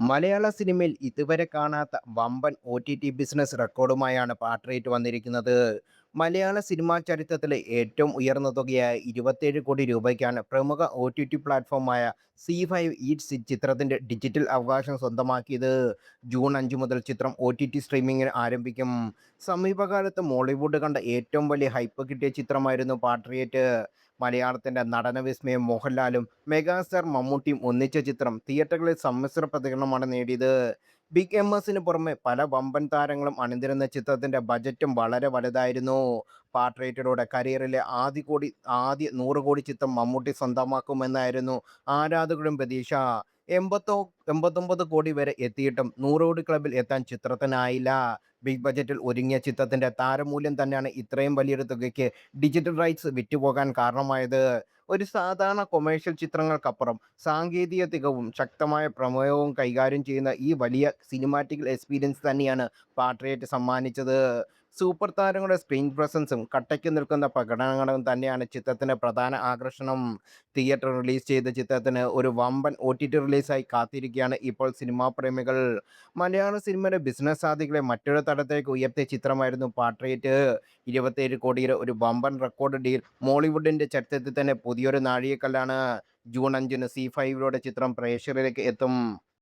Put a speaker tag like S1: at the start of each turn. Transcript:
S1: മലയാള സിനിമയിൽ ഇതുവരെ കാണാത്ത വമ്പൻ ഒ.ടി.ടി ബിസിനസ് റെക്കോർഡുമായാണ് പാട്രിയേറ്റ് വന്നിരിക്കുന്നത്. മലയാള സിനിമാ ചരിത്രത്തിലെ ഏറ്റവും ഉയർന്ന തുകയായ 27 കോടി രൂപയ്ക്കാണ് പ്രമുഖ ഒ.ടി.ടി പ്ലാറ്റ്ഫോമായ സി5 ഈറ്റ്സ് ചിത്രത്തിന്റെ ഡിജിറ്റൽ അവകാശം സ്വന്തമാക്കിയത്. ജൂൺ 5 മുതൽ ചിത്രം ഒ.ടി.ടി സ്ട്രീമിംഗിന് ആരംഭിക്കും. സമീപകാലത്ത് മോളിവുഡ് കണ്ട ഏറ്റവും വലിയ ഹൈപ്പ് കിട്ടിയ ചിത്രമായിരുന്നു പാട്രിയേറ്റ്. മലയാളത്തിന്റെ നടന വിസ്മയം മോഹൻലാലും മെഗാസ്റ്റാർ മമ്മൂട്ടിയും ഒന്നിച്ച ചിത്രം തിയേറ്ററുകളിൽ സമ്മിശ്ര പ്രതികരണമാണ് നേടിയത്. ബിഗ് എമ്മസിന് പുറമെ പല വമ്പൻ താരങ്ങളും അണിനിരന്ന ചിത്രത്തിന്റെ ബജറ്റും വളരെ വലുതായിരുന്നു. പാട്രിയേറ്റിലൂടെ കരിയറിലെ ആദ്യ 100 കോടി ചിത്രം മമ്മൂട്ടി സ്വന്തമാക്കുമെന്നായിരുന്നു ആരാധകരുടെ പ്രതീക്ഷ. 89 കോടി വരെ എത്തിയിട്ടും 100 കോടി ക്ലബിൽ എത്താൻ ചിത്രത്തിനായില്ല. ബിഗ് ബജറ്റിൽ ഒരുങ്ങിയ ചിത്രത്തിന്റെ താരമൂല്യം തന്നെയാണ് ഇത്രയും വലിയൊരു തുകയ്ക്ക് ഡിജിറ്റൽ റൈറ്റ്സ് വിറ്റുപോകാൻ കാരണമായത്. ഒരു സാധാരണ കൊമേഴ്ഷ്യൽ ചിത്രങ്ങൾക്കപ്പുറം സാങ്കേതിക തികവും ശക്തമായ പ്രമേയവും കൈകാര്യം ചെയ്യുന്ന ഈ വലിയ സിനിമാറ്റിക് എക്സ്പീരിയൻസ് തന്നെയാണ് പാട്രിയേറ്റ് സമ്മാനിച്ചത്. സൂപ്പർ താരങ്ങളുടെ സ്ക്രീൻ പ്രസൻസും കട്ടയ്ക്ക് നിൽക്കുന്ന പ്രകടനങ്ങളും തന്നെയാണ് ചിത്രത്തിന്റെ പ്രധാന ആകർഷണം. തിയേറ്റർ റിലീസ് ചെയ്ത ചിത്രത്തിന് ഒരു വമ്പൻ ഒ.ടി.ടി റിലീസായി കാത്തിരിക്കുകയാണ് ഇപ്പോൾ സിനിമാ പ്രേമികൾ. മലയാള സിനിമയുടെ ബിസിനസ് സാധ്യതകളെ മറ്റൊരു തലത്തിലേക്ക് ഉയർത്തിയ ചിത്രമായിരുന്നു പാട്രിയേറ്റ്. 27 കോടിയുടെ ഒരു വമ്പൻ റെക്കോർഡ് ഡീൽ മോളിവുഡിന്റെ ചരിത്രത്തിൽ തന്നെ പുതിയൊരു നാഴികക്കല്ലാണ്. ജൂൺ 5-ന് സി5 ചിത്രം പ്രേക്ഷകരിലേക്ക് എത്തും.